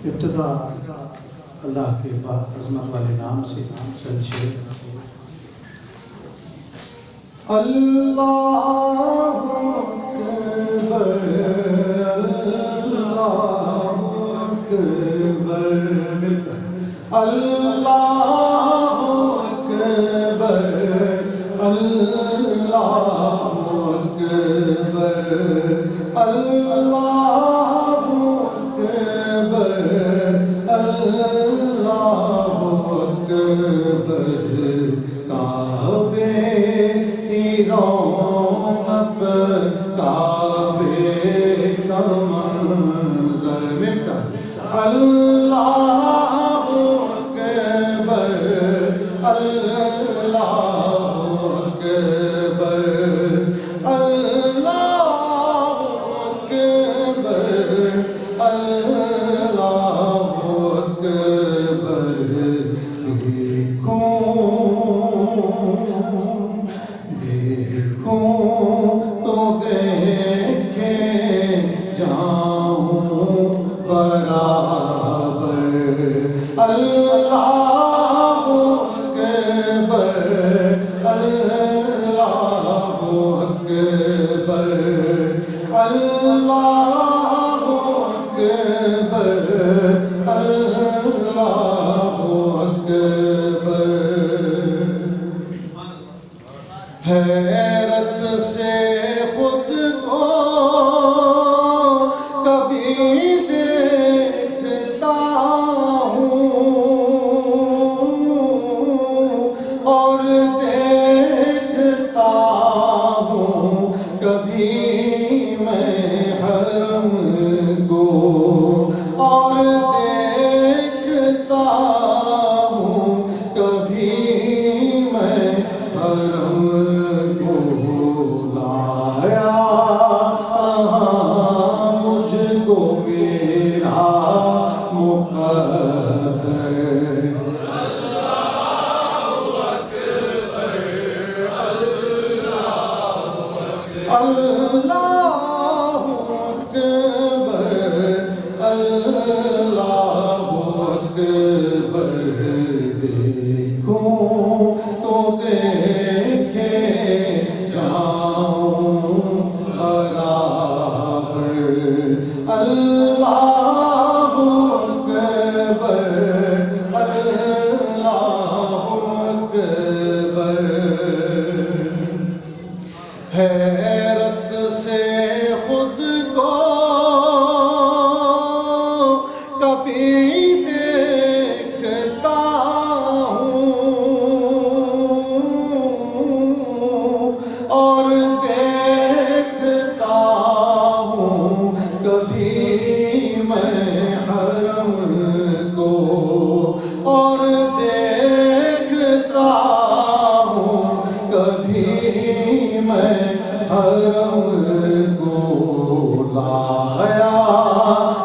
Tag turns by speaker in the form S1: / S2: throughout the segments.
S1: ابتدا اللہ کے عظمت والے نام سے سنشیر اللہ اکبر اللہ اکبر اللہ اکبر اللہ اکبر اللہ اکبر اللہ اکبر کعبے کی رونق کعبے کا منظر مل کر اللہ اکبر اللہ اکبر اللہ اکبر اللہ اکبر دیکھوں تو دیکھے جاؤں برابر اللہ اکبر اللہ اکبر اللہ اکبر اللہ اکبر حیرت سے خود کو کبھی دیکھتا ہوں اور دیکھتا ہوں کبھی میں حرم کو اور دیکھتا ہوں کبھی میں حرم کو لایا مجھ کو میرا مقدر اللہ اکبر اللہ اکبر دیکھوں تو دیکھے جاؤں برابر اللہ اکبر اللہ اکبر حیرت سے خود کو کبھی دیکھتا ہوں اور دیکھتا ہوں کبھی میں حرم کو اور دیکھتا ہوں کبھی میں حرم کو لایا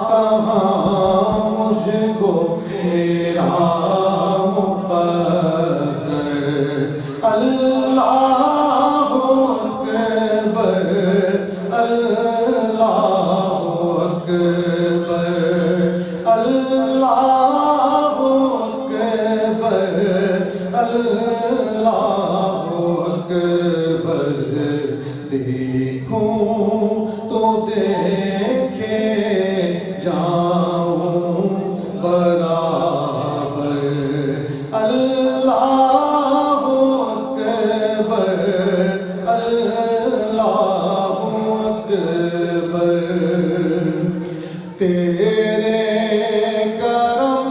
S1: کہاں مجھ کو میرا مقدر اللہ اکبر اللہ اکبر اللہ اکبر اللہ اکبر دیکھوں تو دیکھے جاؤں برابر اللہ اکبر اللہ اکبر تیرے کرم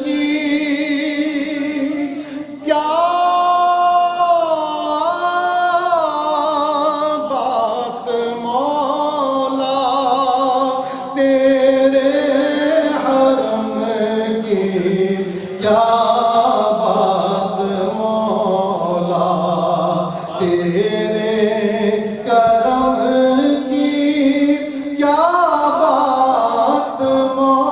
S1: کی کیا کیا بات مولا تیرے کرم کی کیا بات مولا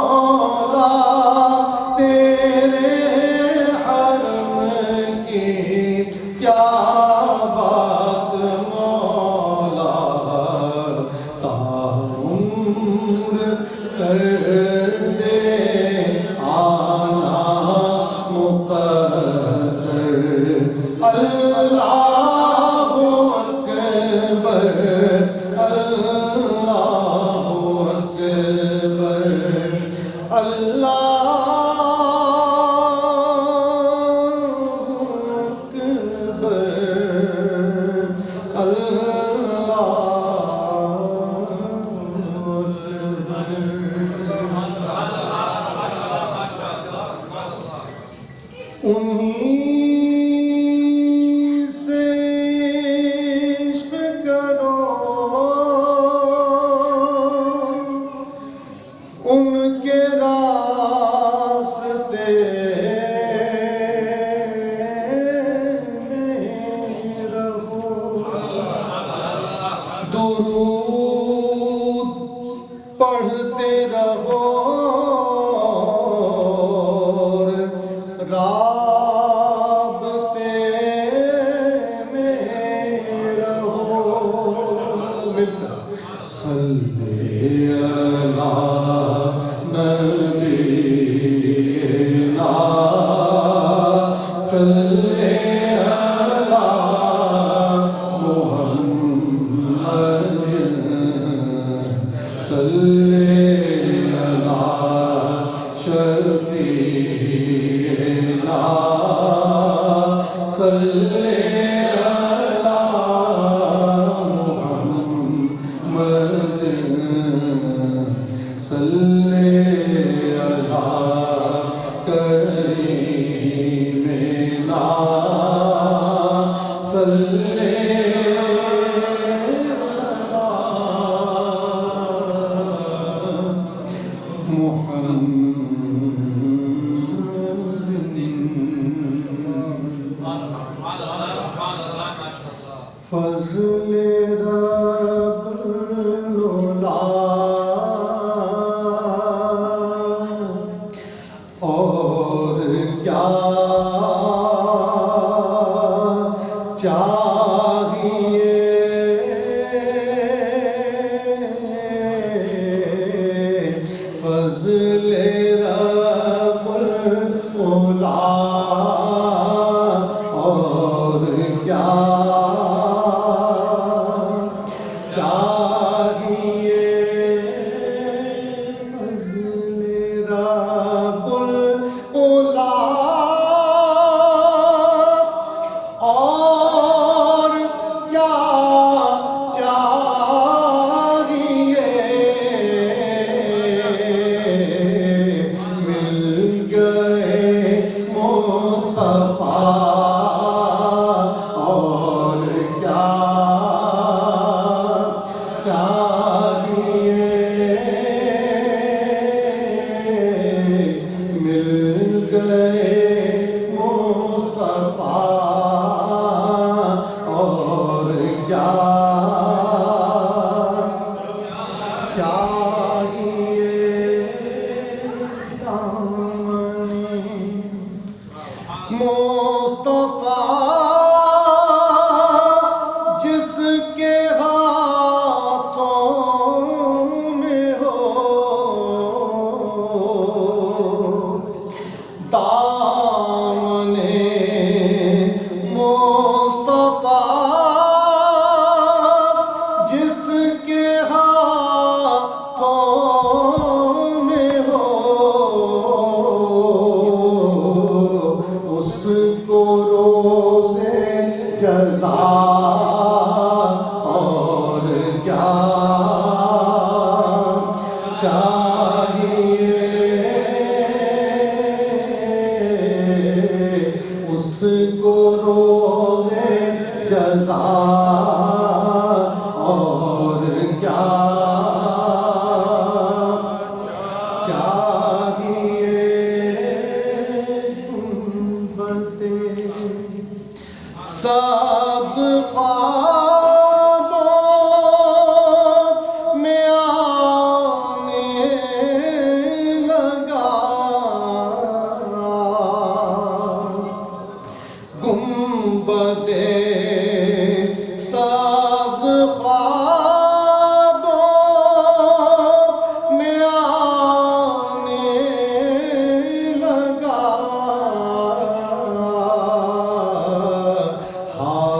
S1: ہاں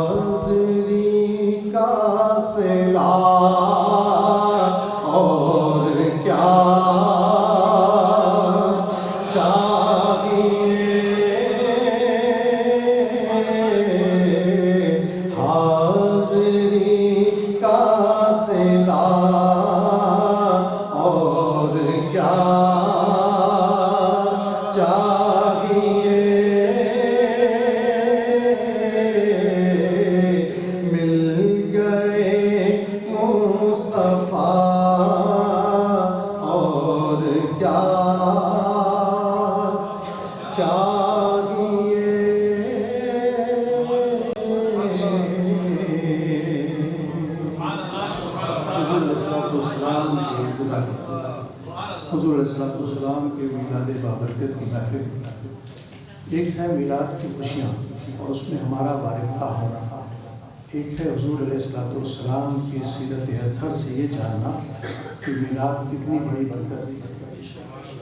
S1: چاہیے حضور علیہ السلام کے میلاد بابرکت کی محفل، ایک ہے میلاد کی خوشیاں اور اس میں ہمارا وارفتہ ہونا، ایک ہے حضور علیہ السلام کی سیرت اطہر سے یہ جاننا کہ میلاد کتنی بڑی برکت ہے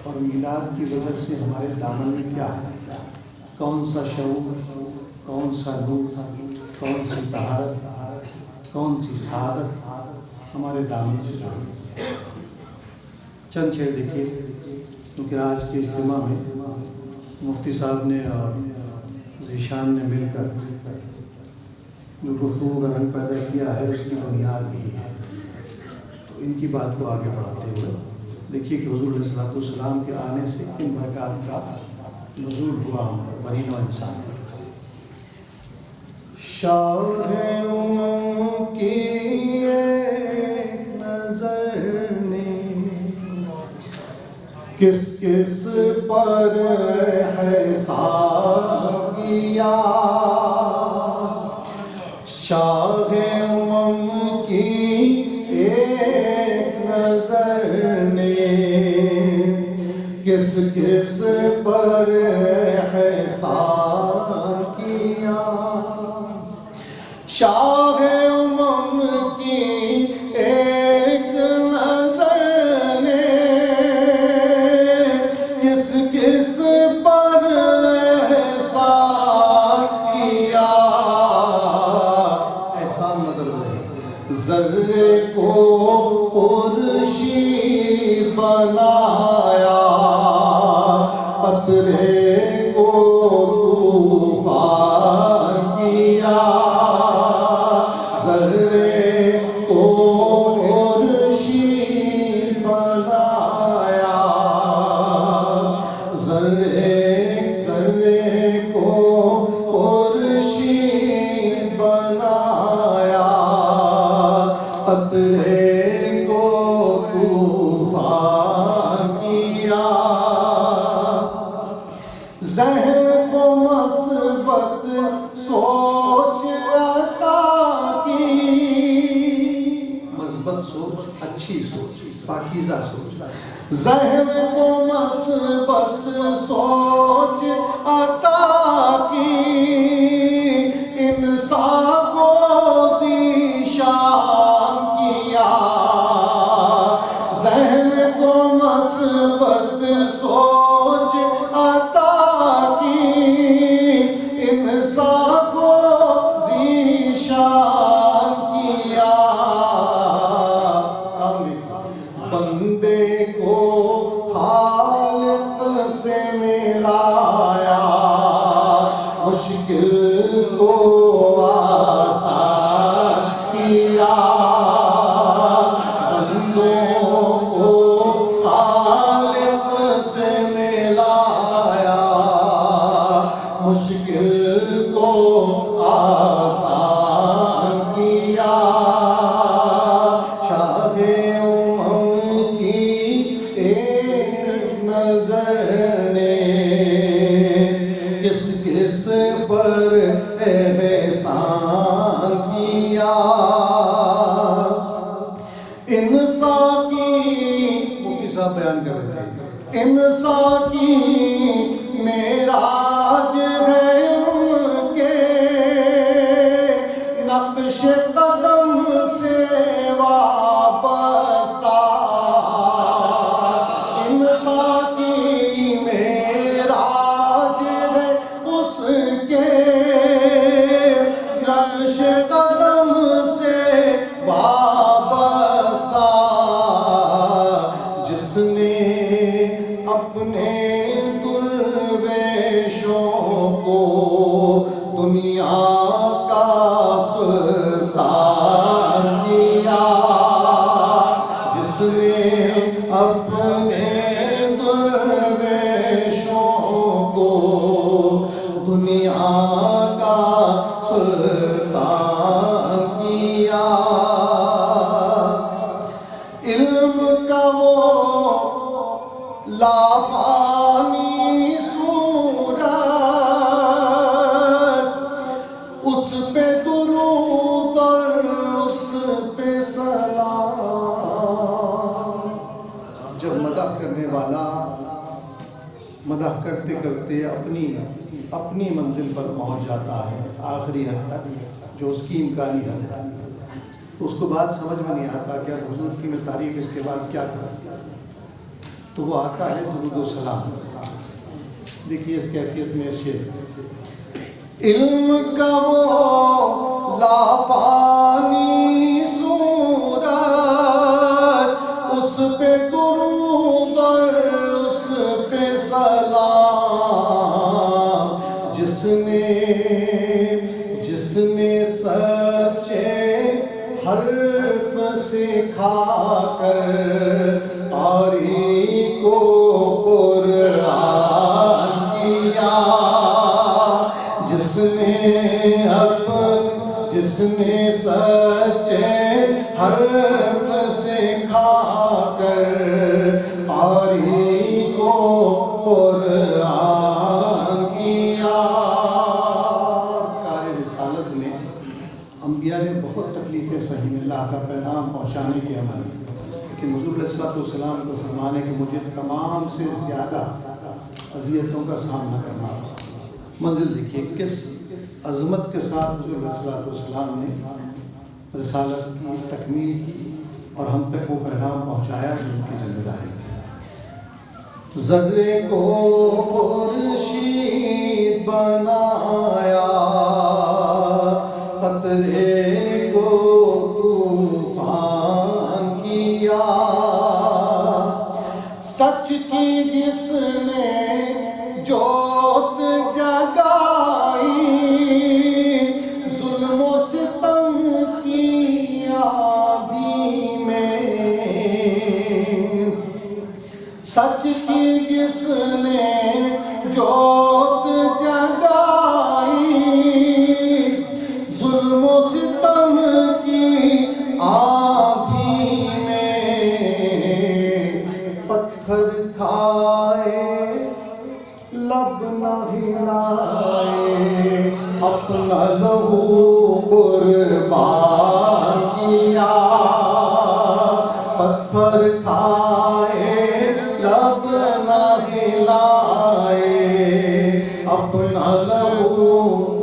S1: اور میلاد کی وجہ سے ہمارے دامن میں کیا ہے، کون سا شعور، کون سا نور، کون سی طہارت، کون سی سعادت ہمارے دامن سے جڑی۔ چند شعر دیکھیے، کیونکہ آج کے اجتماع میں مفتی صاحب نے اور ذیشان نے مل کر جو گفتگو کا رنگ پیدا کیا ہے اس کی بنیاد یہی ہے، تو ان کی بات کو آگے بڑھاتے ہوئے دیکھیے کہ حضور علیہ السلام کے آنے سے کن برکات کا نزول ہوا ہم پر بنی نوع انسان پر۔ شاہ امم کی ایک نظر نے کس کس پر احسان کیا، شاہ امم کی ایک نظر نے کس کس پر احسان کیا، شاہ امم کی ایک نظر نے کس کس پر احسان کیا، احسان نظر رہے، ذرے کو خورشید بنایا، قطرے کو طوفان کیا، ذرے کو خورشید بنایا، ذرے کو خورشید بنایا، قطرے کو طوفان کیا، ذہن کو مثبت سوچ عطا کی، مثبت سوچ، اچھی سوچ، پاکیزہ سوچ، ذہن کو مثبت سوچ عطا کی، انسان کو ذیشان کیا، ذہن کو مثبت سوچ عطا کی، انسان کو ذیشان کیا، بندے کو خالق سے ملایا، مشکل کو آسان کیا، بندوں کو خالق سے ملایا، مشکل کو آسان کیا، شاہ امم کی ایک نظر نے کس کس پر احسان کیا، انسان کی، مفتی صاحب بیان کر رہے تھے، انسان کی معراج ہے ان کے نقش قدم سے وابستہ، انسان کی معراج ہے اس کے نقش قدم سے وابستہ، جس نے اپنے درویشوں کو دنیا کا سلطان کیا، جس نے اپنے درویشوں کو دنیا کا سلطان کیا، علم کا وہ لا لافانی صورت اس پہ درود اور اس پہ سلام. جب مدح کرنے والا مدح کرتے کرتے اپنی منزل پر پہنچ جاتا ہے، آخری حد تک جو اس کی امکانی حد ہے، تو اس کو بات سمجھ میں نہیں آتا کہ اب حضور کی میں تعریف اس کے بعد کیا کروں، تو وہ آتا ہے درود و سلام. دیکھیے اس کیفیت میں علم کا وہ لافانی صورت اس پہ درود اور اس پہ سلام، جس نے سچے حرف سکھا کر آری کو قرآن کیا، جس نے سچے حرف سکھا کر آری کو قرآن کیا. کار رسالت میں انبیاء نے بہت تکلیفیں سہی اللہ کا پیغام پہنچانے کے عمل میں، لیکن حضور علیہ السلام کو فرمانے کہ مجھے تمام سے زیادہ اذیتوں کا سامنا کرنا پڑا. منزل دیکھیے کس عظمت کے ساتھ حضور علیہ السلام نے رسالت کی تکمیل کی اور ہم تک وہ پیغام پہنچایا جو ان کی ذمہ داری ہے. ذرے کو خورشید بنایا، قطرے کو طوفان کیا، سچ کی جس نے جوت جگائی، ظلم و ستم کی آندھی میں، سچ کی جس نے جوت جگائی، ظلم و ستم کی آندھی میں، پتھر کھائے لب نہ ہلائے، اپنا لہو قربان کیا، پتھر کھائے لب نہ ہلائے، اپنا لہو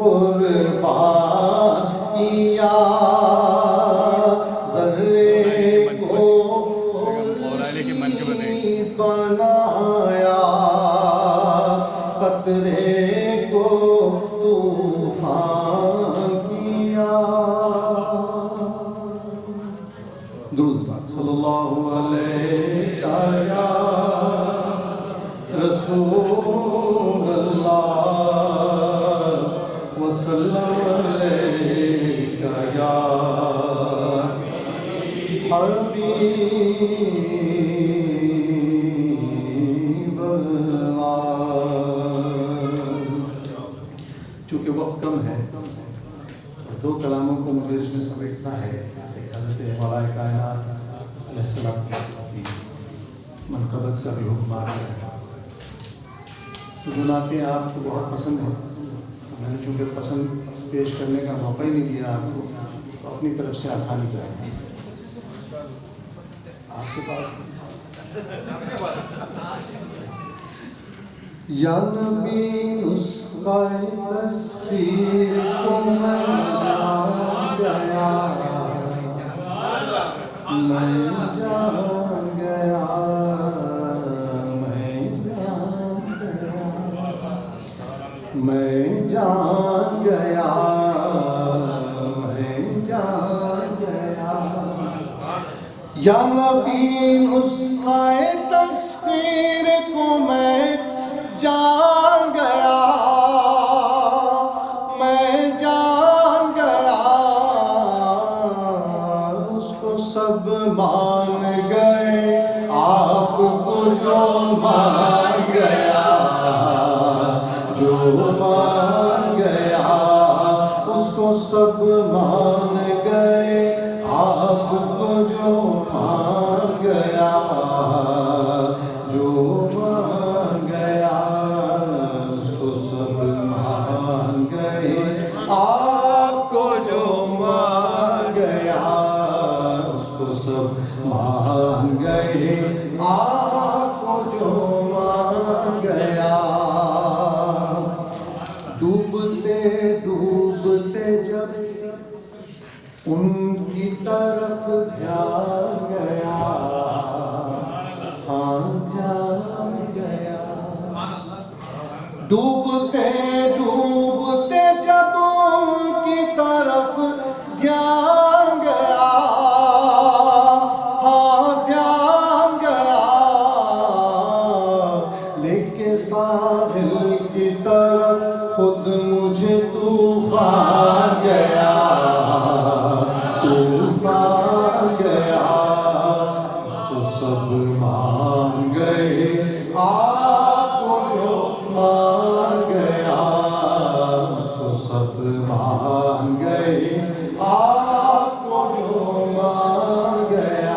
S1: قربان کیا، ذرے کو خورشید بنایا، قطرے کو طوفان کیا. درود پاک صلی اللہ علیہ یا رسول اللہ وسلم علیہ یا حبیب اللہ. چونکہ وقت کم ہے، دو کلاموں کو مجھے اس میں سمیٹنا ہے. حضرت مولا کائنات علیہ السلام کی منقبت کا بھی حکم آ رہا ہے. جو نعتیں آپ کو بہت پسند ہیں، میں نے چونکہ پسند پیش کرنے کا موقع ہی نہیں دیا آپ کو، تو اپنی طرف سے آسانی کریں. آپ کے پاس یا نبی نسخہ تسخیر کو میں جان گیا، میں جان گیا، میں جان گیا، میں جان گیا. یا نبی نسخہ تسخیر کو میں جان گیا، میں جان گیا، اس کو سب مان گئے، آپ کو جو مان گیا، جو مان گیا، اس کو سب مان گئے، آپ کو جو مان گیا.
S2: ساحل کی طرف خود مجھے طوفان گیا، طوفان گیا، اس کو سب مان گئے، آپ کو جو مان گیا، اس کو سب مان گئے، آپ کو جو مان گیا۔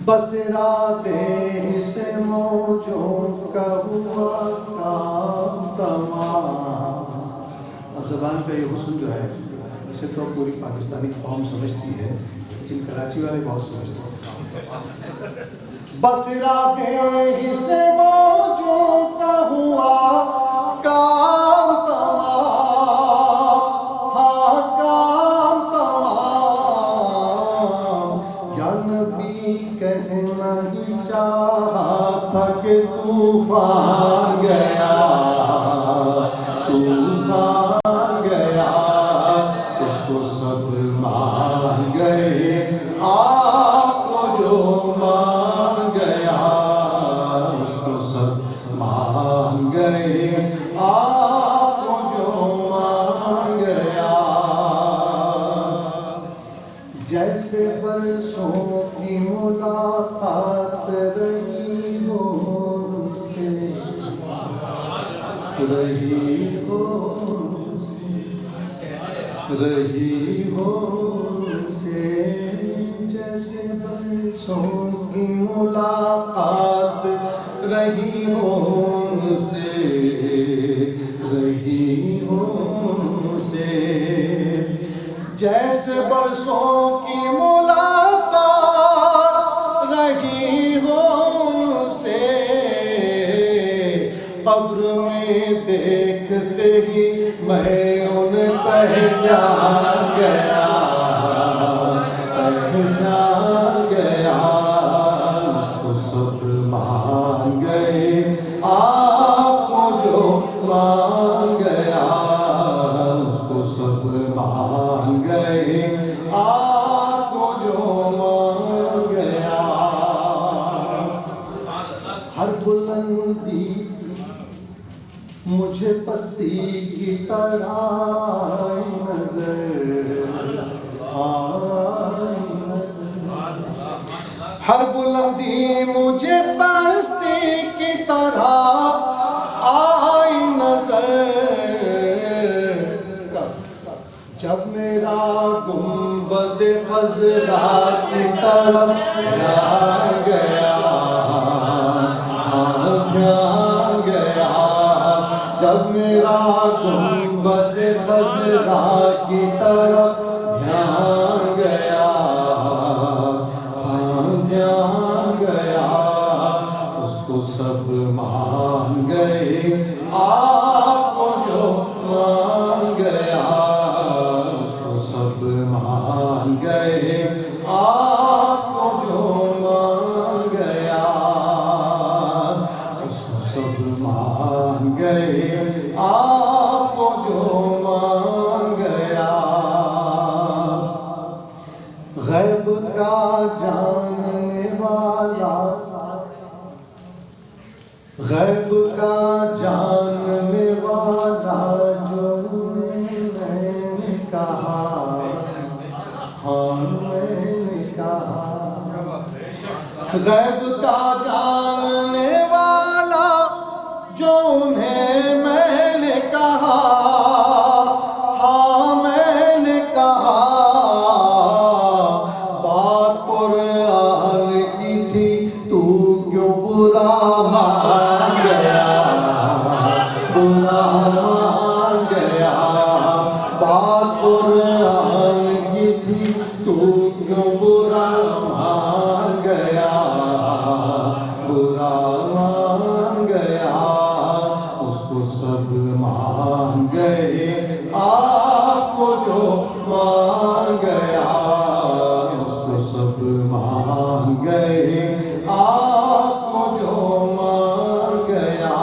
S2: بس ارادے سے موجوں کا ہوا کام تمام۔
S1: اب زبان کا یہ حسن جو ہے اسے تو پوری پاکستانی قوم سمجھتی ہے، لیکن کراچی والے بہت سمجھتے ہیں۔
S2: بس ارادے سے موجوں کا ہوا کام تمام، ہاں کام تمام، یا نبی کہنا ہی چاہا تھا کہ طوفان گیا، طوفان گیا، اس کو سب مان گئے، آپ کو جو مان گیا، اس کو سب مان گئے، آپ کو جو مان گیا۔ جیسے برسوں کی ملاقات رہی ہو ان سے، رہی ہو ان سے، رہی ہو ان سے، جیسے برسوں کی ملاقات رہی ہو ان سے، رہی ہو ان سے، جیسے برسوں کی ملاقات رہی ہو ان سے، قبر میں دیکھتے ہی میں انہیں پہچان گیا، پہچان گیا، اس کو سب مان گئے، آپ کو جو مان گیا، اس کو سب مان گئے، آپ کو جو مان گیا۔ ہر بلندی مجھے پستی کی طرح آئی نظر، آئی نظر، ہر بلندی مجھے پستی کی طرح آئی نظر، جب میرا گنبد خضرا کی طرف دھیان گیا، دھیان گیا، جب میرا گنبد خضرا کی طرف دھیان گیا، دھیان گیا، اس کو سب مان گئے، آپ کو جو مان گیا، اس کو سب مان گئے، آپ کو جو مان گیا، اس کو سب مان گئے، آپ کو جو مان گیا۔ غیب کا جاننے والا، غیب کا جاننے والا جو میں نے کہا، ہاں میں نے کہا، غیب کا جاننے والا جو انہیں میں نے کہا، ہاں میں نے کہا، بات قرآن کی تھی تو کیوں برا مان گیا، برا مان گیا، بات قرآن کی تھی تو کیوں برا مان گیا، برا مان گیا، اس کو سب مان گئے، آپ کو جو مان گیا، اس کو سب مان گئے، آپ کو جو مان گیا،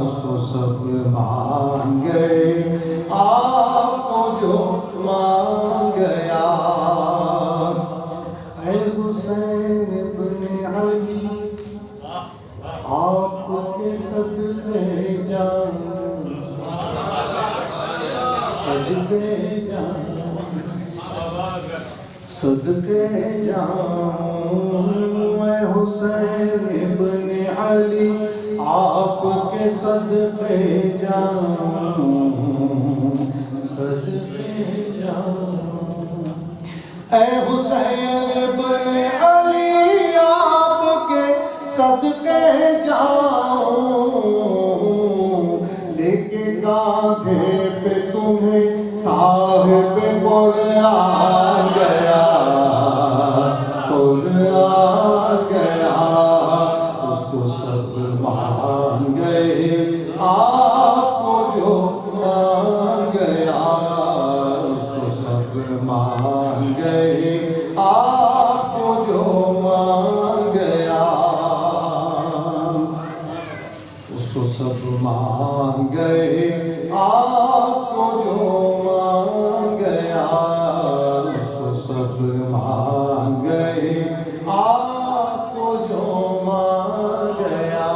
S2: اس کو سب مان گئے، آپ کو جو مان گیا۔ اے حسین ابن علی آپ کے صدقے جان صدقے جان صدقے جان اے حسین ابن علی آپ کے صدقے جان صدقے جان اے حسین ابن علی آپ کے صدقے جاؤں لے کے کاندھے پہ تمہیں صاحب قرآن گیا قرآن گیا اس کو سب مان گئے آپ کو جو مان گیا اس کو سب مان گئے آپ کو جو مان گیا اس کو سب مان گئے آپ کو جو مان گیا اس کو سب مان گئے آپ کو جو مان گیا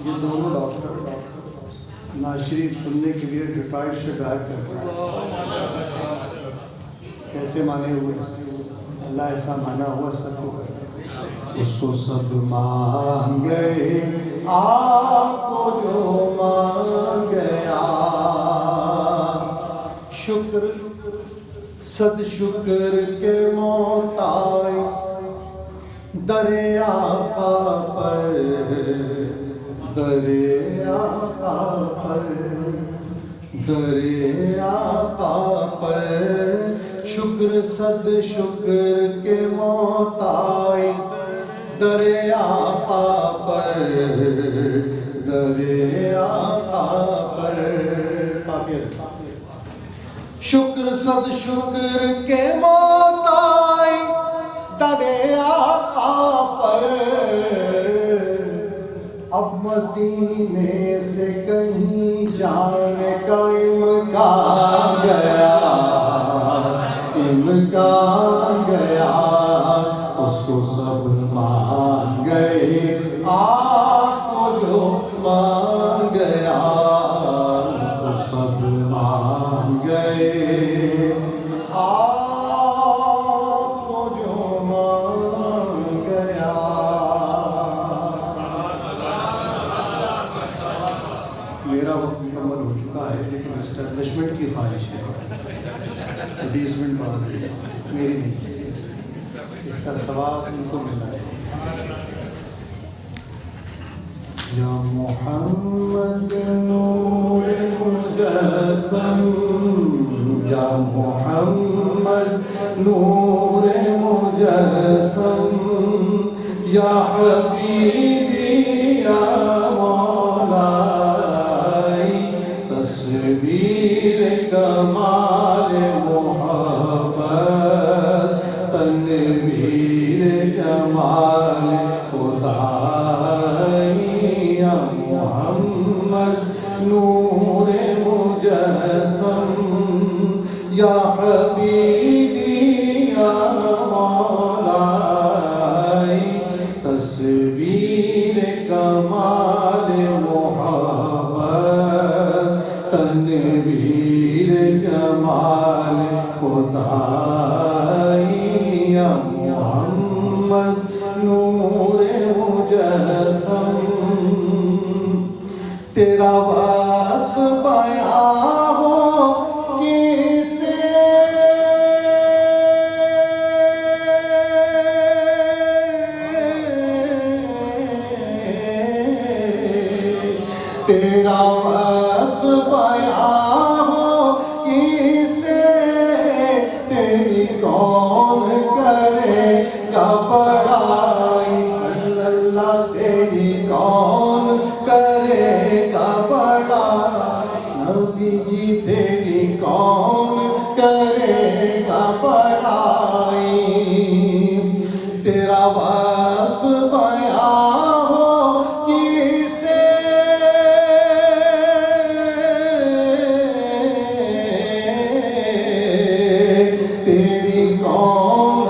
S1: یہ دونوں ڈاکٹر ناز شریف سننے کے لیے ڈیٹرائٹ سے ڈرائیو کرتے ہیں. کیسے مانے ہوئے اللہ ایسا مانا ہوا سب کو کرتا ہے.
S2: اس کو سب مان گئے آپ کو جو مان گیا شکر صد شکر کے محتاج دریا پر دریا پر دریا پر شکر صد شکر کے محتاج دریا پر دریا پر شکر صد شکر کے محتاج دریا پر اب مدینے سے کہیں جانے کا امکان گیا امکان گیا اس کو سب مان گئے آپ کو جو مان گیا اس کو سب مان گئے آپ کو جو مان گیا
S1: میرا وقت مکمل ہو چکا ہے لیکن اسٹیبلشمنٹ کی خواہش ہے. 20 منٹ بعد میری نہیں اس کا ثواب ان کو ملا ہے.
S2: یا محمد نور مجسم یا محمد نور مجسم یا حبیبی یا مولائی تصویر کمال محبت تنویر جمال خدائی یا محمد نور مجسم یا حبیبی یا مولائی تصویر کمال محبت تنویر جمال خدائی یا محمد نور مجسم تیرا وصف بیان ہو کسے تیرا وصف بیان ہو کسے تیری کون کرے گا بڑائی صلی اللہ تیری کون کرے گا بڑائی نبی جی تیری کون کرے گا بڑائی تیرا وصف بیان ہو کسے تیری کون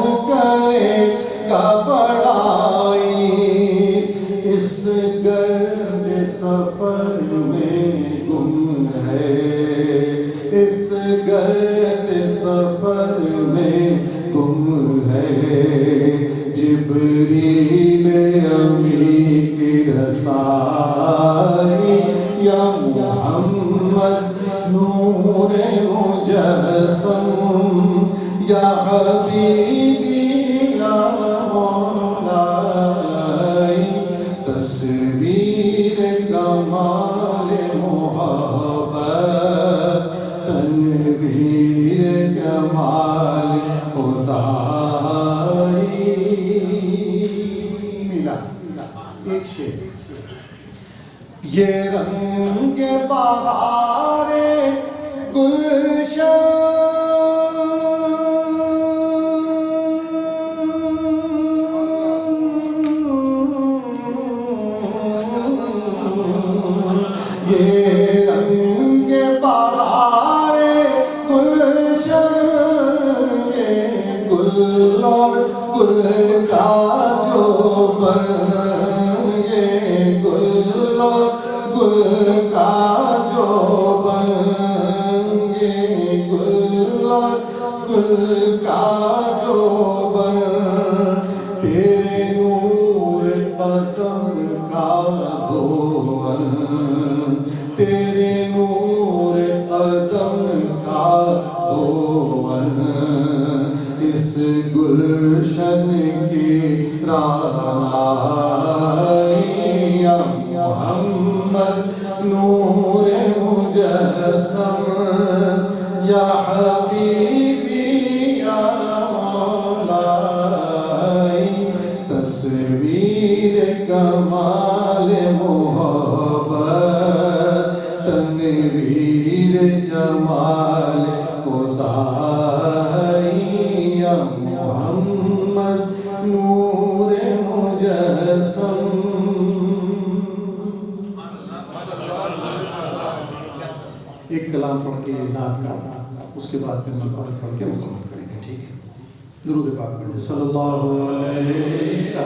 S2: یہ رنگ بہار گلشن یہ رنگ بہار گلشن یہ گل اور گل کا جو بن یہ گل اور گل کا جو بن یہ گل اور گل کا جو بن تیرے نور قدم کا دھون تیرے نور قدم کا دھون اس گلشن کی رعنائی یا محمد نور مجسم یا حبیبی یا مولائی تصویر کمال محبت تنویر جمال خدائی یا محمد نور مجسم
S1: ایک کلام پڑھ کے نعت کا اس کے بعد پھر مقام پڑھ کے مکمل کریں گے ٹھیک ہے درود پاک پڑھیں صلی اللہ علیہ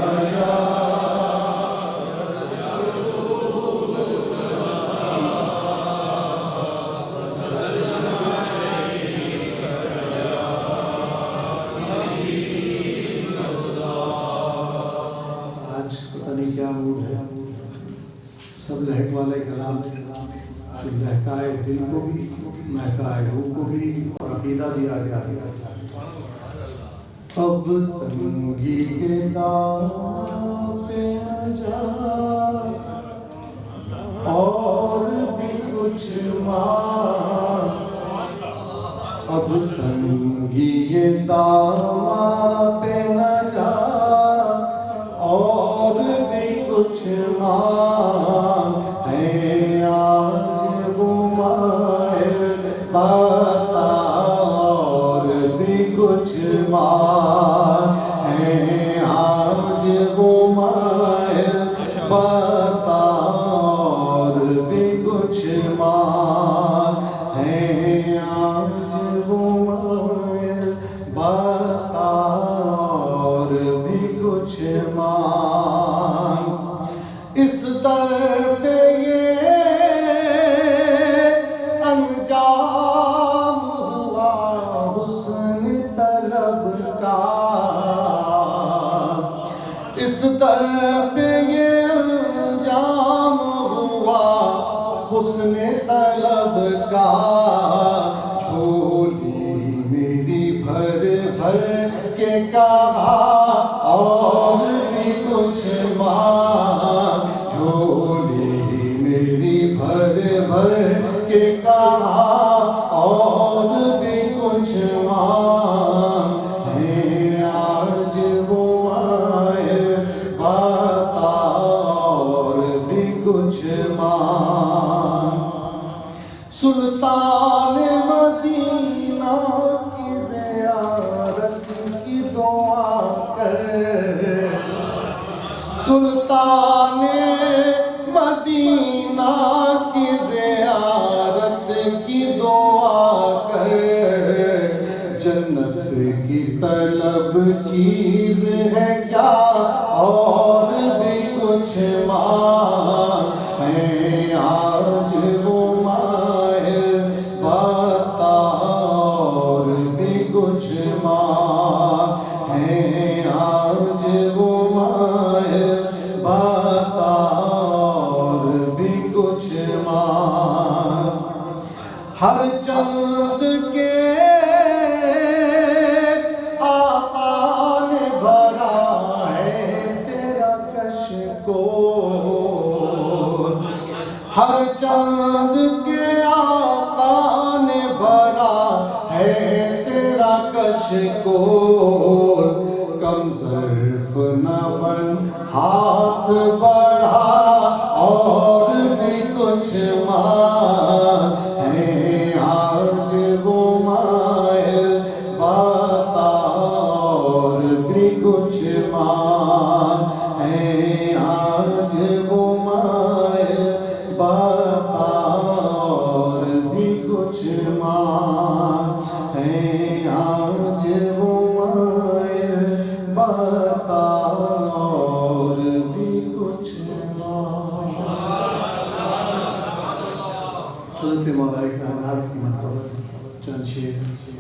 S1: آج پتہ نہیں کیا موڈ ہے سب لہک والے کلام جو لہکائے دل کو بھی مہکائے روح کو بھی اور عقیدہ بھی آ گیا ہے اب تنگی کے دام پہ نہ جا اور بھی کچھ مانگ اب تنگی کے دام پہ نہ جا اور بھی کچھ مانگ ہے آج وہ مائل بتا اور بھی کچھ مانگ ہے آج وہ مائل بتا اور بھی کچھ مانگ ہے آج وہ مائل بتا اور بھی کچھ مانگ اس در پہ یہ انجام ہوا حسن طلب کا اس در پہ یہ انجام ہوا حسن طلب کا جھولی میری بھر بھر کے کہا اور بھی کچھ مانگ جھولی میری بھر بھر کے کہا اور بھی کچھ مانگ ہے آج وہ آئے بتا اور بھی کچھ مانگ سلطان مدینہ کی زیارت کی دعا کر سلطان مدینہ کی زیارت کی دعا کر جنت کی طلب چیز ہے کیا اور بھی کچھ مانگ ہے آج وہ مائل بتا اور بھی کچھ مانگ ہے آج وہ مائل بتا اور بھی کچھ مانگ ہر چند کے آقا نے بھرا ہے تیرا کشکول ہر چند کے آقا نے بھرا ہے تیرا کشکول کم ظرف نہ بن ہاتھ بڑھا اور بھی
S2: کچھ مانگے آج وہ مائل بتا اور بھی کچھ مانگے آج وہ مائل بتا اور بھی کچھ
S1: حضرت مولا کائنات کی مرتبت چند شعر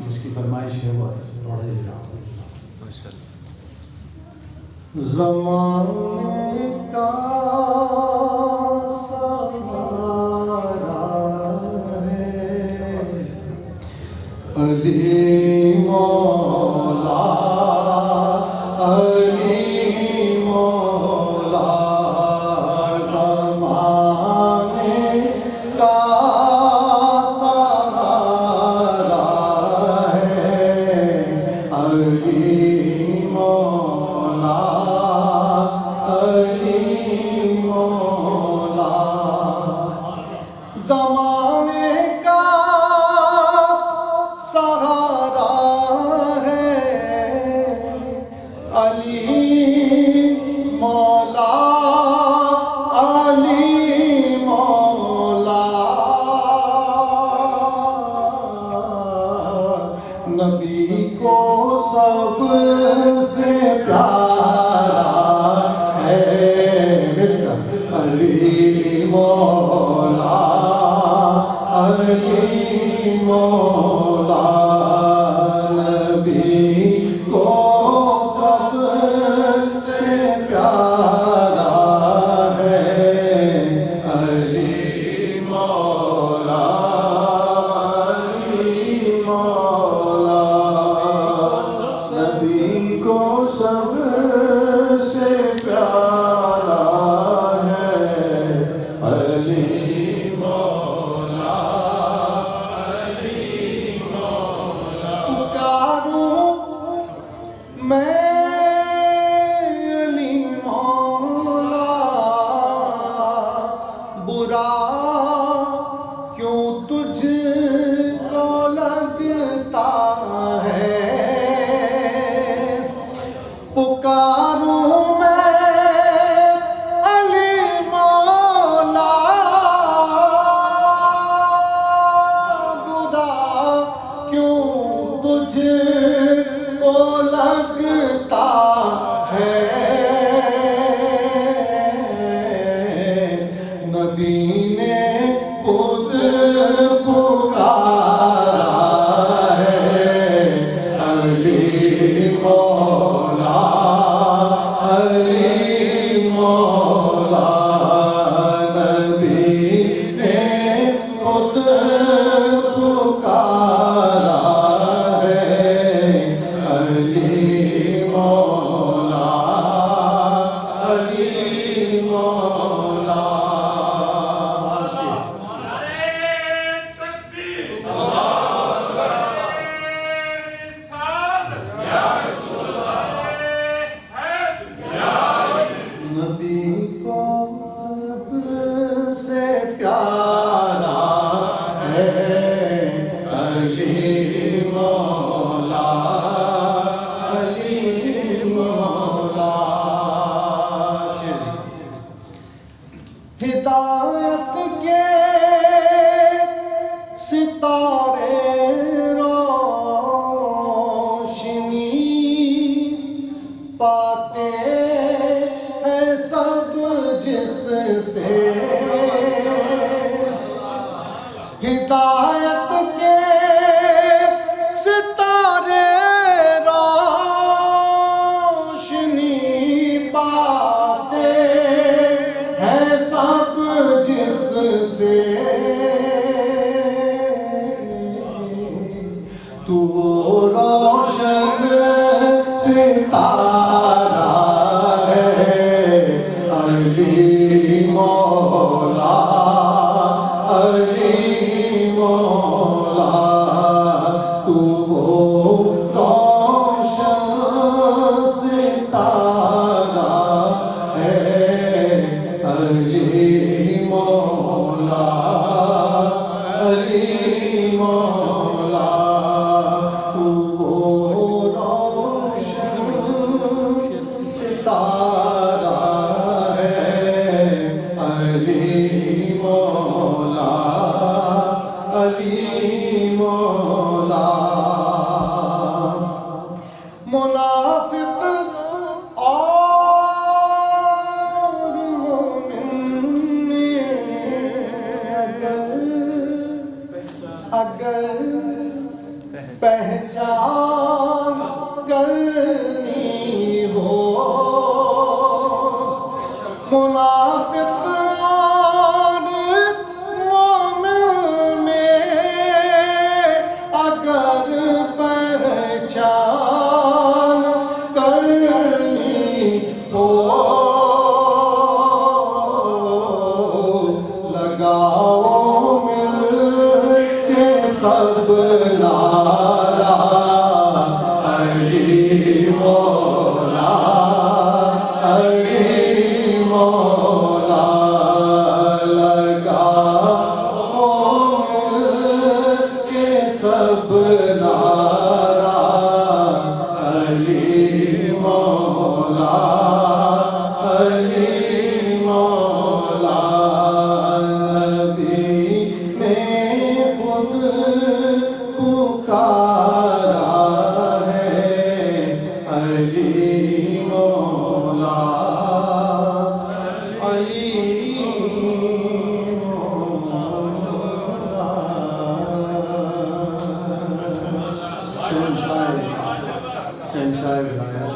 S1: جس کی فرمائش ہے وہ پڑھ دے رہا ہوں۔
S2: زمانے کا سہارا ہے علی مولا، علی مولا، زمانے کا سہارا ہے علی مولا، علی مولا، زمانے کا سہارا ہے علی مولا، علی مولا، نبی کو سب سے پیارا ہے علی مولا، علی مولا، نبی کو سب سے پیارا ہے علی مولا، علی مولا، نبی کو سب سے پیارا ہے علی مولا، علی مولا، پکاروں میں علی مولا، برا کیوں تجھ کو لگتا ہے، پکاروں میں علی مولا، برا کیوں تجھ کو لگتا ہے، نبی نے خود پکارا ہے علی مولا، علی مولا، نبی نے خود پکارا ہے علی مولا، علی مولا، نبی کو سب سے پیارا ہے علی مولا، علی مولا، ہدایت کے ستارے روشنی پاتے ہیں سب جس سے، ہدایت کے ستارے روشنی پاتے ہیں سب جس سے، تو روشن ستارہ ہے علی مولا، علی مولا، تو روشن ستارہ ہے علی مولا، علی مولا، تو روشن پکارا ہے علی مولا علی مولا منافق اور مومن اگر پہچان کرنی ہو منافق اور مومن میں اگر پہچان کرنی ہو لگاؤ مل کے سب نعرہ علی مولا علی مولا لگاؤ مل کے سب نعرہ علی مولا علی مولا نبی نے خود پکارا ہے علی مولا علی
S1: شہنشاہ ولایت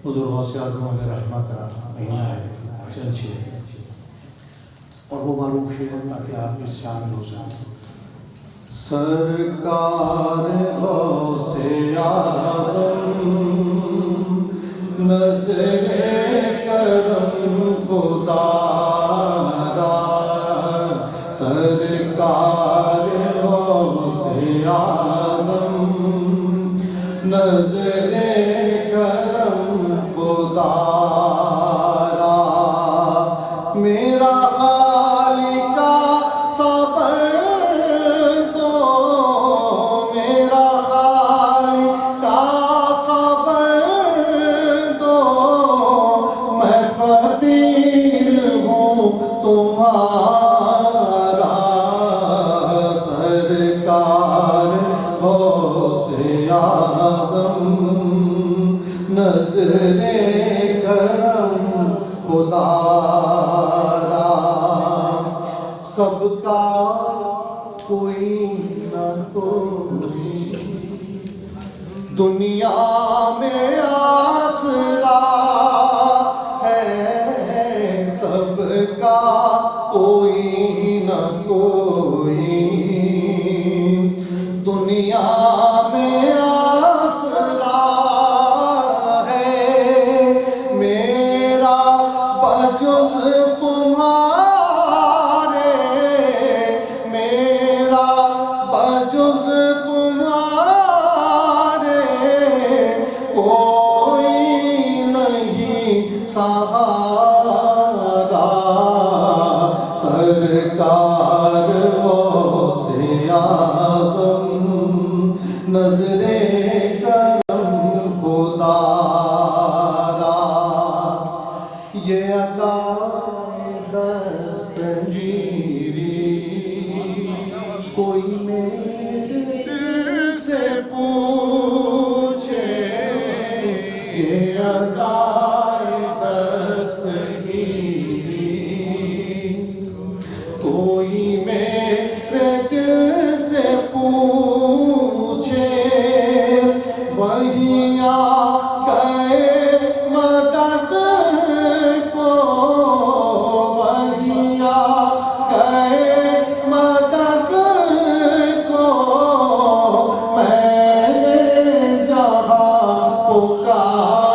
S1: حضور غوث اعظم علیہ رحمہ کا مہینہ ہے چند شعر اور وہ معروف شعر تاکہ آپ اس شامل ہو سکیں
S2: سرکار غوث اعظم نظر کرم خدا را سرکار غوث اعظم نظر کرم خدا را میرا خالق صبر دو میرا خالق صبر دو میں فقیر ہوں تمہارا سرکار غوث اعظم نظر کرم خدا را سب کا کوئی نہ کوئی دنیا میں آسرا ہے سب کا کوئی نہ کوئی دنیا میں آسرا ہے میرا بجز تمہارے میرا بجز تمہارے کوئی نہیں سہارا سرکار غوث اعظم نظر کرم خدا را یہ عطا دستگیری کوئی میرے دل سے پوچھے یہ عطا دستگیری کوئی میرے دل سے پوچھے وہی آ گئے مدد کو وہی آ گئے مدد کو میں نے جہاں پکارا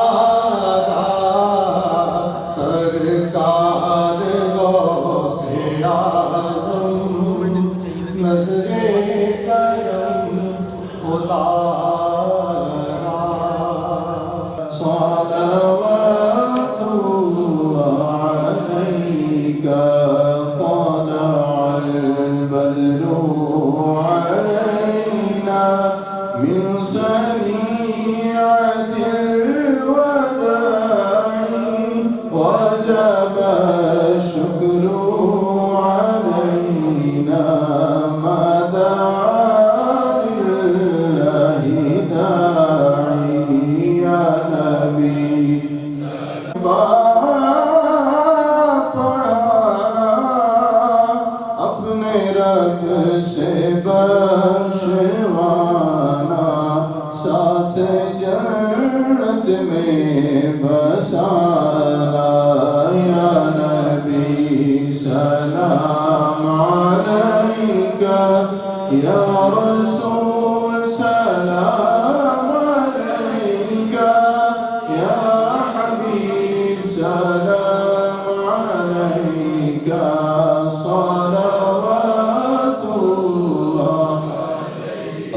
S2: بسانا یا نبی سلام علیکہ یا رسول سلام علیکہ یا حبیب سلام علیکہ صلوات اللہ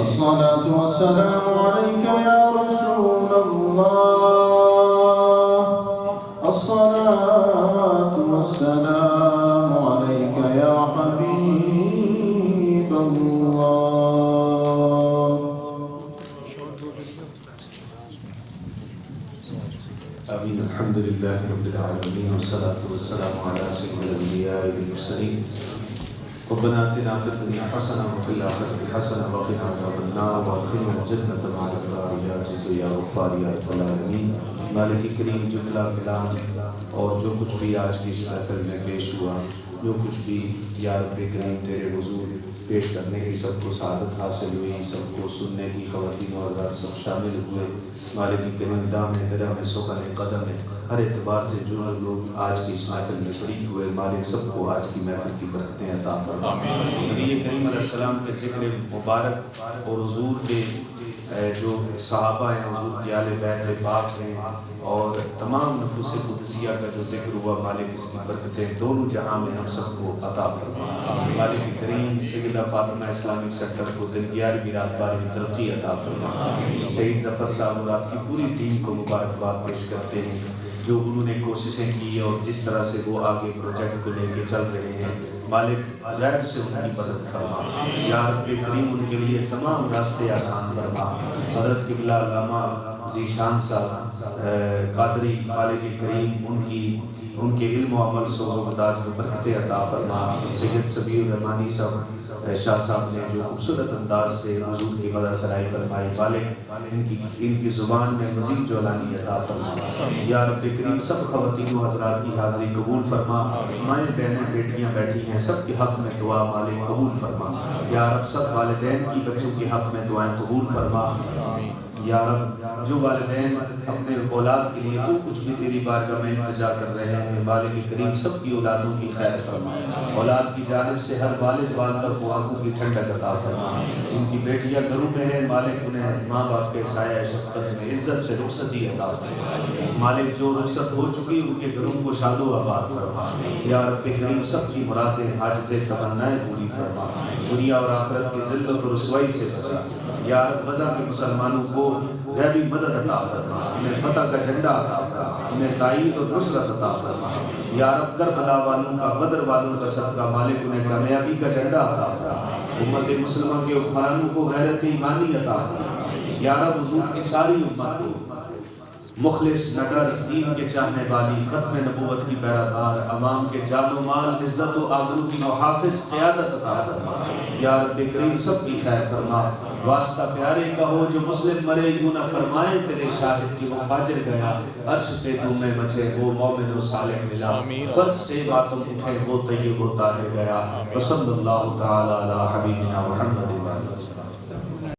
S2: الصلاة والسلام عليك يا رسول الله الصلاة والسلام عليك يا حبيب الله
S3: آمين. الحمد لله رب العالمين والصلاة والسلام على سيد الأنبياء والمرسلين. ربنا آتنا في الدنيا حسنة وفي الآخرة حسنة وقنا عذاب النار وادخلنا الجنة مع الأبرار يا عزيز يا غفار يا رب العالمين. مالک کریم جملہ کلام اور جو کچھ بھی آج کی اس محفل میں پیش ہوا، جو کچھ بھی یا رب کریم تیرے حضور پیش کرنے کی سب کو سعادت حاصل ہوئی، سب کو سننے کی خواتین و حضرات سب شامل ہوئے. مالک کریم دام درم سخن قدم ہر اعتبار سے جو لوگ آج کی اس محفل میں شریک ہوئے، مالک سب کو آج کی محفل کی برکتیں عطا فرما. نبی کریم علیہ السلام کے ذکر مبارک اور حضور کے جو صحابہ ہیں، حضور کی آل بیت پاک ہیں اور تمام نفوس قدسیہ کا جو ذکر ہوا، مالک اس کی برکتیں دونوں جہاں میں ہم سب کو عطا فرما. مالک کریم سیدہ فاطمہ اسلامک سینٹر کو دل 11ویں رات 12ویں ترقی عطا فرما. سید ظفر صاحب اور آپ کی پوری ٹیم کو مبارکباد پیش کرتے ہیں جو انہوں نے کوششیں کی اور جس طرح سے وہ آگے پروجیکٹ کو لے کے چل رہے ہیں. مالک غیب سے ان کی مدد فرما. یا رب کریم ان کے لیے تمام راستے آسان فرما. حضرت قبلہ علامہ ذیشان صاحب قادری، مالک کریم ان کے علم و عمل سوز و مداز میں برکتیں عطا فرما. سید سبیر الرحمانی صاحب شاہ صاحب نے جو خوبصورت انداز سے حضور کی مدد سرائی فرمائی، مالک ان کی زبان میں مزید جولانی عطا فرما. یا رب کریم سب خواتین و حضرات کی حاضری قبول فرما. مائیں بہنیں بیٹیاں بیٹھی ہیں، سب کے حق میں دعا مالک قبول فرما. یا رب سب والدین کی بچوں کے حق میں دعائیں قبول فرما. یا رب جو والدین اپنے اولاد کے لیے جو کچھ بھی تیری بارگاہ میں التجا کر رہے ہیں، مالک کریم سب کی اولادوں کی خیر فرما. اولاد کی جانب سے ہر والد والدہ کو آنکھوں کی ٹھنڈک عطا فرما. جن کی بیٹیاں گھروں میں ہیں، مالک انہیں ماں باپ کے سایہ شفقت میں عزت سے رخصتی عطا فرما. مالک جو رخصت ہو چکی ان کے گھروں کو شاد و آباد فرما. یا رب کریم سب کی مرادیں حاجتیں تمنائیں پوری فرما. دنیا اور آخرت کی ذلت و رسوائی سے بچا. یا رب غزہ کے مسلمانوں کو غیبی مدد عطا فرما. انہیں فتح کا جھنڈا عطا فرما. انہیں تائید اور نصرت عطا فرما. یا رب کربلا والوں کا، بدر والوں کا صدقہ مالک انہیں کامیابی کا جھنڈا عطا فرما. امت مسلمہ کے حکمرانوں کو غیرت ایمانی عطا فرما. یا رب حضور کی ساری امت کو مخلص، نڈر، دین کے چاہنے والی، ختم نبوت کی پیرادار، امام کے جان و مال، عزت و آبرو کی محافظ قیادت عطا فرما. یا رب کریم سب کی خیر فرما. واسطہ پیارے کا ہو جو مسلم مرے یوں نہ فرمائے تیرے شاہد کی وہ فاجر گیا. عرش پہ دھومے مچے وہ مومن و صالح ملا. فرض سے ماتم اٹھے وہ طیب و طاہر گیا. وصلی اللہ تعالی علی حبیبنا محمد